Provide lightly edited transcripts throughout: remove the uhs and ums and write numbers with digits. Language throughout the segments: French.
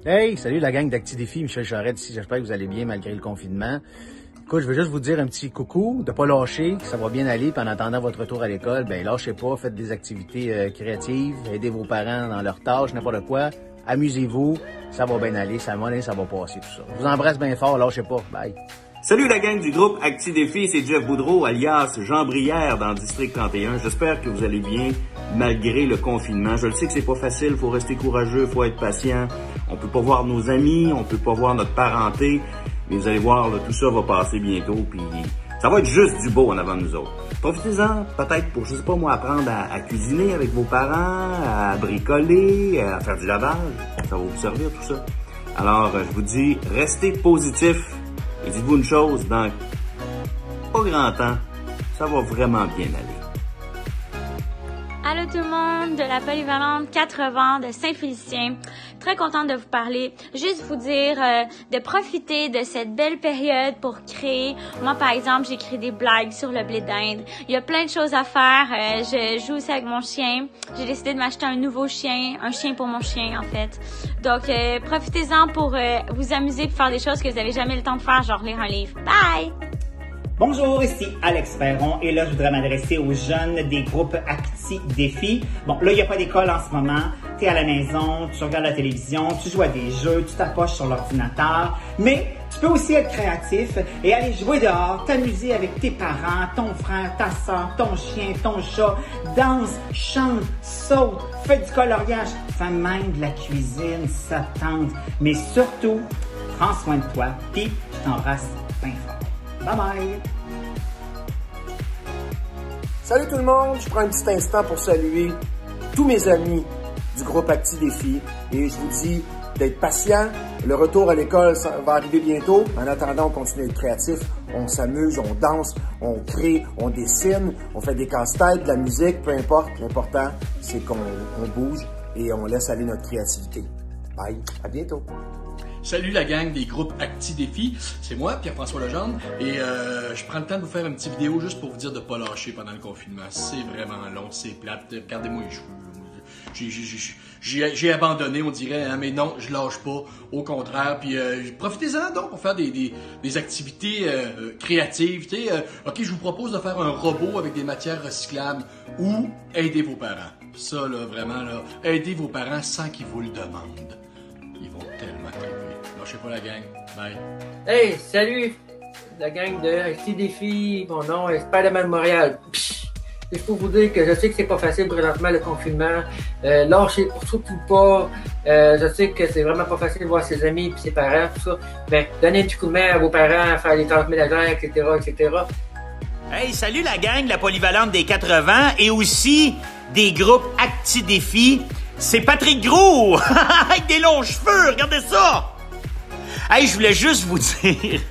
Hey, salut la gang d'Acti-Défi, Michel Charette ici, j'espère que vous allez bien malgré le confinement. Écoute, je veux juste vous dire un petit coucou, de pas lâcher, que ça va bien aller, puis en attendant votre retour à l'école, ben lâchez pas, faites des activités créatives, aidez vos parents dans leurs tâches, n'importe quoi, amusez-vous, ça va bien aller, ça va passer tout ça. Je vous embrasse bien fort, lâchez pas, bye. Salut la gang du groupe Acti-Défi, c'est Jeff Boudreau alias Jean Brière dans District 31. J'espère que vous allez bien malgré le confinement. Je le sais que c'est pas facile, faut rester courageux, faut être patient. On peut pas voir nos amis, on peut pas voir notre parenté, mais vous allez voir, là, tout ça va passer bientôt, puis ça va être juste du beau en avant de nous autres. Profitez-en peut-être pour, je sais pas moi, apprendre à cuisiner avec vos parents, à bricoler, à faire du lavage. Ça va vous servir tout ça. Alors, je vous dis, restez positifs. Et dites-vous une chose, dans pas grand temps, ça va vraiment bien aller. Allô tout le monde, de la polyvalente 80 de Saint-Félicien. Très contente de vous parler. Juste vous dire de profiter de cette belle période pour créer. Moi, par exemple, j'ai créé des blagues sur le blé d'Inde. Il y a plein de choses à faire. Je joue aussi avec mon chien. J'ai décidé de m'acheter un nouveau chien, un chien pour mon chien en fait. Donc, profitez-en pour vous amuser, pour faire des choses que vous n'avez jamais le temps de faire, genre lire un livre. Bye! Bonjour, ici Alex Perron et là, je voudrais m'adresser aux jeunes des groupes Acti-Défi. Bon, là, il n'y a pas d'école en ce moment. Tu es à la maison, tu regardes la télévision, tu joues à des jeux, tu t'approches sur l'ordinateur. Mais tu peux aussi être créatif et aller jouer dehors, t'amuser avec tes parents, ton frère, ta soeur, ton chien, ton chat. Danse, chante, saute, fais du coloriage, fais même de la cuisine, ça tente. Mais surtout, prends soin de toi, puis je t'embrasse bien fort. Bye bye! Salut tout le monde, je prends un petit instant pour saluer tous mes amis du groupe Acti-Défi et je vous dis d'être patient. Le retour à l'école va arriver bientôt. En attendant, on continue d'être créatif, on s'amuse, on danse, on crée, on dessine, on fait des casse-têtes, de la musique, peu importe. L'important, c'est qu'on bouge et on laisse aller notre créativité. Bye, à bientôt! Salut la gang des groupes Acti-Défi, c'est moi, Pierre-François Legendre, et je prends le temps de vous faire une petite vidéo juste pour vous dire de ne pas lâcher pendant le confinement. C'est vraiment long, c'est plate, regardez-moi les cheveux. J'ai abandonné, on dirait, hein, mais non, je lâche pas, au contraire. Puis profitez-en donc pour faire des activités créatives. Ok, je vous propose de faire un robot avec des matières recyclables ou aider vos parents. Ça, là, vraiment, là, aider vos parents sans qu'ils vous le demandent. Ils vont tellement triper. Lâchez pas la gang. Bye. Hey, salut! La gang de Acti-Défi. Mon nom est Spider-Man Montréal. Il faut vous dire que je sais que c'est pas facile présentement le confinement. Lâchez surtout pas. Je sais que c'est vraiment pas facile de voir ses amis et ses parents, tout ça. Mais donnez un petit coup de main à vos parents, à faire des tâches ménagères, etc., etc. Hey, salut la gang de la polyvalente des 80 et aussi des groupes Acti-Défi. C'est Patrick Gros! Avec des longs cheveux, regardez ça! Hey, je voulais juste vous dire,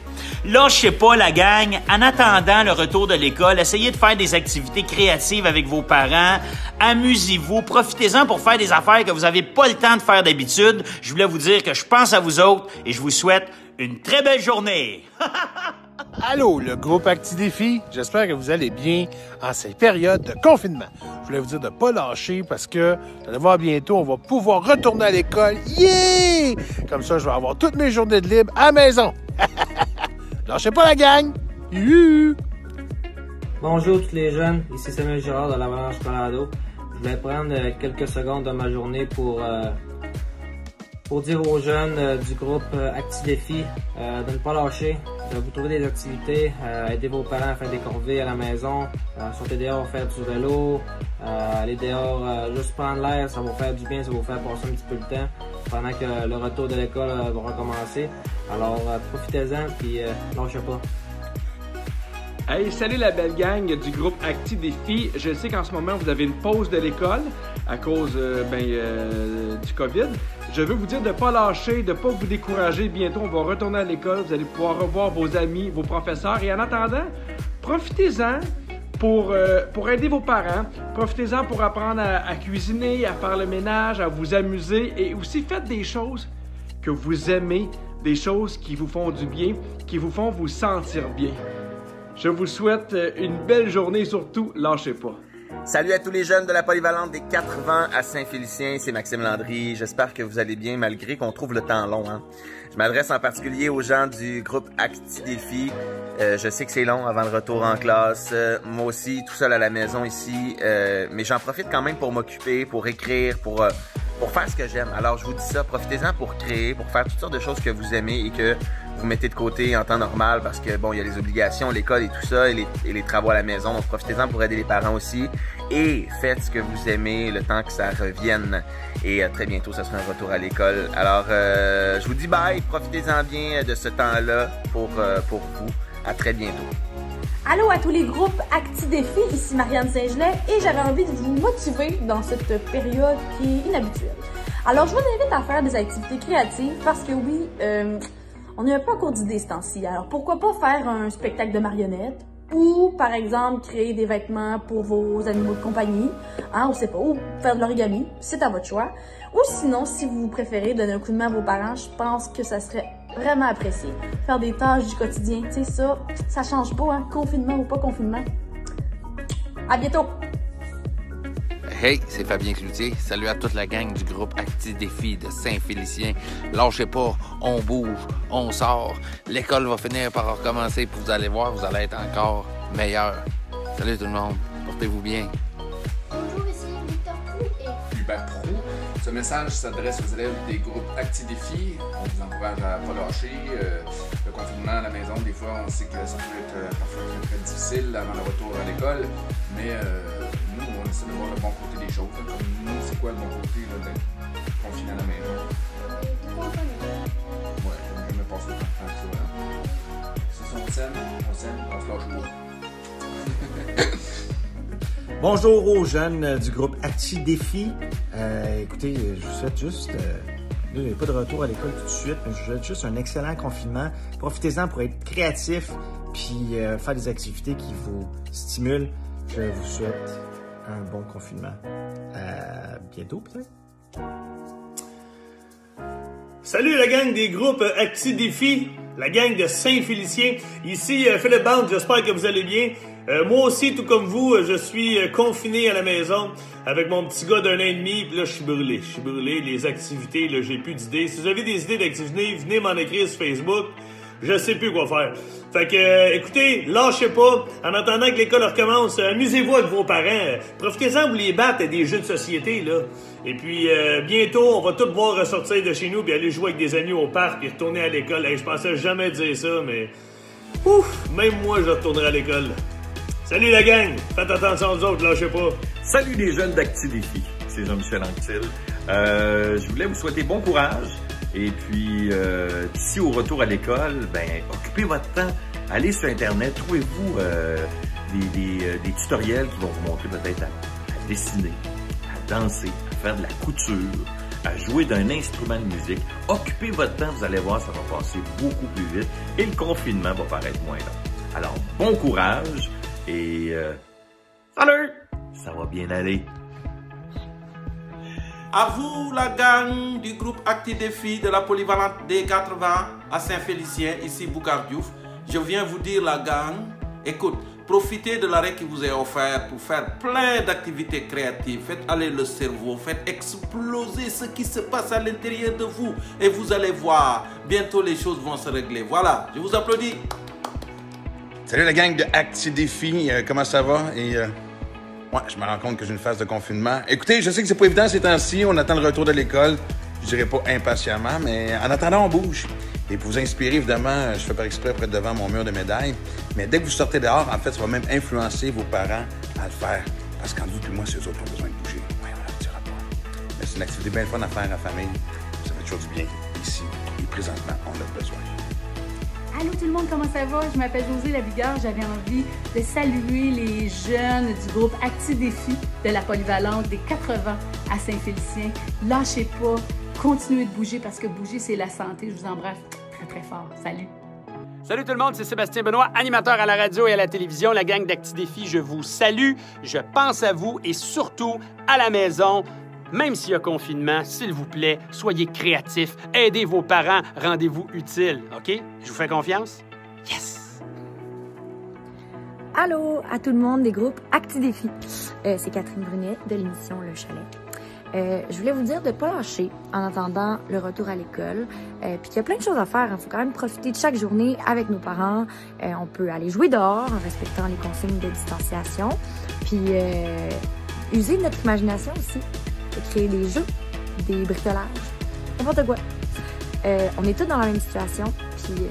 lâchez pas la gang. En attendant le retour de l'école, essayez de faire des activités créatives avec vos parents. Amusez-vous, profitez-en pour faire des affaires que vous n'avez pas le temps de faire d'habitude. Je voulais vous dire que je pense à vous autres et je vous souhaite une très belle journée. Allô, le groupe Acti-Défi, j'espère que vous allez bien en cette période de confinement. Je voulais vous dire de ne pas lâcher parce que, vous allez voir bientôt, on va pouvoir retourner à l'école. Yeah! Comme ça, je vais avoir toutes mes journées de libre à la maison. Lâchez pas la gang! Youhou! Bonjour tous les jeunes, ici Samuel Girard de l'Avalanche Colorado. Je vais prendre quelques secondes de ma journée pour dire aux jeunes du groupe Acti-Défi de ne pas lâcher, de vous trouver des activités, aider vos parents à faire des corvées à la maison, sortir dehors, faire du vélo, aller dehors, juste prendre l'air, ça va vous faire du bien, ça va vous faire passer un petit peu de temps pendant que le retour de l'école va recommencer. Alors profitez-en puis lâchez pas. Hey, salut la belle gang du groupe Acti-Défi. Je sais qu'en ce moment, vous avez une pause de l'école à cause du COVID. Je veux vous dire de ne pas lâcher, de ne pas vous décourager. Bientôt, on va retourner à l'école. Vous allez pouvoir revoir vos amis, vos professeurs. Et en attendant, profitez-en pour aider vos parents. Profitez-en pour apprendre à cuisiner, à faire le ménage, à vous amuser. Et aussi, faites des choses que vous aimez, des choses qui vous font du bien, qui vous font vous sentir bien. Je vous souhaite une belle journée et surtout, lâchez pas. Salut à tous les jeunes de la polyvalente des 80 à Saint-Félicien, c'est Maxime Landry. J'espère que vous allez bien malgré qu'on trouve le temps long. Je m'adresse en particulier aux gens du groupe Acti Défi. Je sais que c'est long avant le retour en classe. Moi aussi, tout seul à la maison ici. Mais j'en profite quand même pour m'occuper, pour écrire, pour faire ce que j'aime. Alors je vous dis ça, profitez-en pour créer, pour faire toutes sortes de choses que vous aimez et que vous mettez de côté en temps normal parce que bon, il y a les obligations, l'école et tout ça et les travaux à la maison. Donc profitez-en pour aider les parents aussi et faites ce que vous aimez le temps que ça revienne. Et très bientôt, ça sera un retour à l'école. Alors je vous dis bye, profitez-en bien de ce temps-là pour vous. À très bientôt. Allô à tous les groupes Acti Défi, ici Marianne Saint-Gelais et j'avais envie de vous motiver dans cette période qui est inhabituelle. Alors je vous invite à faire des activités créatives parce que oui, on est un peu à court d'idées ce temps-ci. Alors pourquoi pas faire un spectacle de marionnettes ou par exemple créer des vêtements pour vos animaux de compagnie, on sait pas, ou faire de l'origami, c'est à votre choix. Ou sinon, si vous préférez donner un coup de main à vos parents, je pense que ça serait vraiment apprécié. Faire des tâches du quotidien, tu sais, ça change pas, confinement ou pas confinement. À bientôt! Hey, c'est Fabien Cloutier. Salut à toute la gang du groupe Acti Défi de Saint-Félicien. Lâchez pas, on bouge, on sort. L'école va finir par recommencer, puis vous allez voir, vous allez être encore meilleurs. Salut tout le monde, portez-vous bien. Bonjour, ici Victor Prou et Hubert Prou. Ce message s'adresse aux élèves des groupes Acti Défi. On vous encourage à ne pas lâcher. Le confinement à la maison, des fois, on sait que ça peut être parfois très difficile avant le retour à l'école. Mais nous, on essaie de voir le bon côté des choses. Comme nous, c'est quoi le bon côté d'être confiné à la maison? Ouais, j'aime jamais passer autant de temps que ça. Si on s'aime, on se lâche pas. Bonjour aux jeunes du groupe Acti Défi. Écoutez, je vous souhaite juste, il n'y a pas de retour à l'école tout de suite, mais je vous souhaite juste un excellent confinement. Profitez-en pour être créatif puis faire des activités qui vous stimulent. Je vous souhaite un bon confinement. À bientôt peut-être. Salut la gang des groupes Acti Défi, la gang de Saint-Félicien. Ici Philippe Bande, j'espère que vous allez bien. Moi aussi, tout comme vous, je suis confiné à la maison avec mon petit gars d'1 an et demi. Puis là, je suis brûlé. Les activités, là, j'ai plus d'idées. Si vous avez des idées d'activités, venez m'en écrire sur Facebook. Je sais plus quoi faire. Fait que, écoutez, lâchez pas. En attendant que l'école recommence, amusez-vous avec vos parents. Profitez-en pour les battre à des jeux de société, là. Et puis, bientôt, on va tous pouvoir ressortir de chez nous puis aller jouer avec des amis au parc et retourner à l'école. Hey, je pensais jamais dire ça, mais... Ouf! Même moi, je retournerai à l'école. Salut la gang! Faites attention aux autres, lâchez pas. Salut les jeunes d'Acti Défi, c'est Jean-Michel Anctil. Je voulais vous souhaiter bon courage. Et puis, d'ici au retour à l'école, occupez votre temps. Allez sur Internet, trouvez-vous des tutoriels qui vont vous montrer peut-être à dessiner, à danser, à faire de la couture, à jouer d'un instrument de musique. Occupez votre temps, vous allez voir, ça va passer beaucoup plus vite et le confinement va paraître moins long. Alors, bon courage et salut! Ça va bien aller. À vous, la gang du groupe Acti Défi de la polyvalente des 80 à Saint-Félicien, ici Boucar Diouf. Je viens vous dire, la gang, écoute, profitez de l'arrêt qui vous est offert pour faire plein d'activités créatives. Faites aller le cerveau, faites exploser ce qui se passe à l'intérieur de vous. Et vous allez voir, bientôt les choses vont se régler. Voilà, je vous applaudis. Salut la gang de Acti Défi, comment ça va? Et ouais, je me rends compte que j'ai une phase de confinement. Écoutez, je sais que c'est pas évident ces temps-ci, on attend le retour de l'école. Je dirais pas impatiemment, mais en attendant, on bouge. Et pour vous inspirer, évidemment, je fais par exprès près devant mon mur de médailles. Mais dès que vous sortez dehors, en fait, ça va même influencer vos parents à le faire. Parce qu'en vous et moi, c'est eux autres qui ont besoin de bouger. Ouais, on leur dira pas. Mais c'est une activité bien fun à faire en famille. Ça fait toujours du bien ici. Et présentement, on a besoin. Allô tout le monde, comment ça va? Je m'appelle Josée Lavigueur. J'avais envie de saluer les jeunes du groupe Acti Défi de la polyvalente des 80 à Saint-Félicien. Lâchez pas, continuez de bouger parce que bouger, c'est la santé. Je vous embrasse très, très fort. Salut! Salut tout le monde, c'est Sébastien Benoît, animateur à la radio et à la télévision. La gang d'Acti Défi, je vous salue, je pense à vous et surtout à la maison. Même s'il y a confinement, s'il vous plaît, soyez créatifs, aidez vos parents, rendez-vous utiles, OK? Je vous fais confiance? Yes! Allô à tout le monde des groupes Acti-Défi. C'est Catherine Brunet de l'émission Le Chalet. Je voulais vous dire de ne pas lâcher en attendant le retour à l'école. Puis qu'il y a plein de choses à faire. Il faut quand même profiter de chaque journée avec nos parents. On peut aller jouer dehors en respectant les consignes de distanciation. Puis user notre imagination aussi. Créer des jeux, des bricolages, n'importe quoi. On est tous dans la même situation. Puis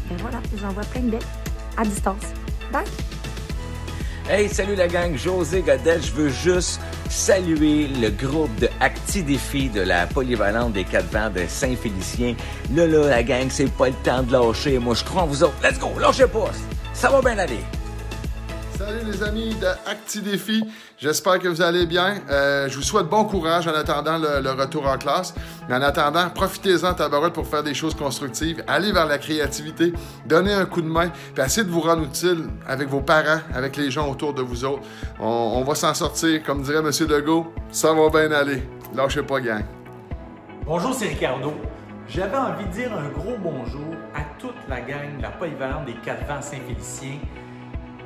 ben voilà, j'envoie plein de becs à distance. Bye! Hey, salut la gang, José Godel. Je veux juste saluer le groupe de Acti-Défi de la polyvalente des 4 vents de Saint-Félicien. Là, la gang, c'est pas le temps de lâcher. Moi, je crois en vous autres. Let's go, lâchez pas. Ça va bien aller. Salut les amis de Acti-Défi, j'espère que vous allez bien. Je vous souhaite bon courage en attendant le retour en classe. Mais en attendant, profitez-en tabarouette pour faire des choses constructives. Allez vers la créativité, donnez un coup de main, puis essayez de vous rendre utile avec vos parents, avec les gens autour de vous autres. On va s'en sortir, comme dirait M. Legault, ça va bien aller. Lâchez pas, gang. Bonjour, c'est Ricardo. J'avais envie de dire un gros bonjour à toute la gang de la polyvalente des 4 vents Saint-Félicien.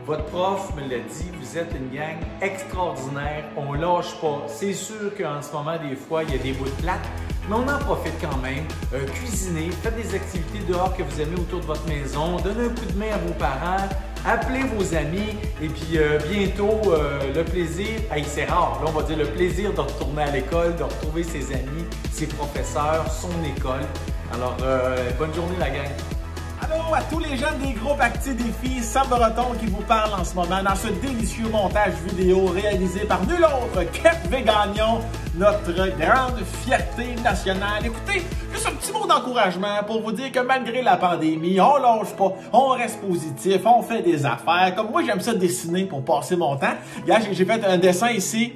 Votre prof me l'a dit, vous êtes une gang extraordinaire, on lâche pas. C'est sûr qu'en ce moment, des fois, il y a des bouts de plates, mais on en profite quand même. Cuisinez, faites des activités dehors que vous aimez autour de votre maison, donnez un coup de main à vos parents, appelez vos amis, et puis bientôt, le plaisir, c'est rare, là on va dire le plaisir de retourner à l'école, de retrouver ses amis, ses professeurs, son école. Alors, bonne journée la gang! Allô à tous les jeunes des groupes Acti-Défi, Sam Breton qui vous parle en ce moment dans ce délicieux montage vidéo réalisé par nul autre qu'Hervé Gagnon, notre grande fierté nationale. Écoutez, juste un petit mot d'encouragement pour vous dire que malgré la pandémie, on lâche pas, on reste positif, on fait des affaires. Comme moi, j'aime ça dessiner pour passer mon temps. Hier, j'ai fait un dessin ici,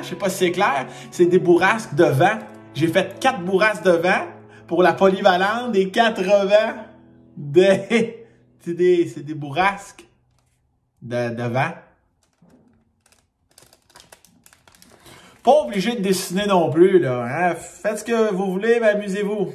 je sais pas si c'est clair, c'est des bourrasques de vent. J'ai fait 4 bourrasques de vent pour la polyvalente des 80. C'est des bourrasques de vent. Pas obligé de dessiner non plus, là. Faites ce que vous voulez, mais amusez-vous.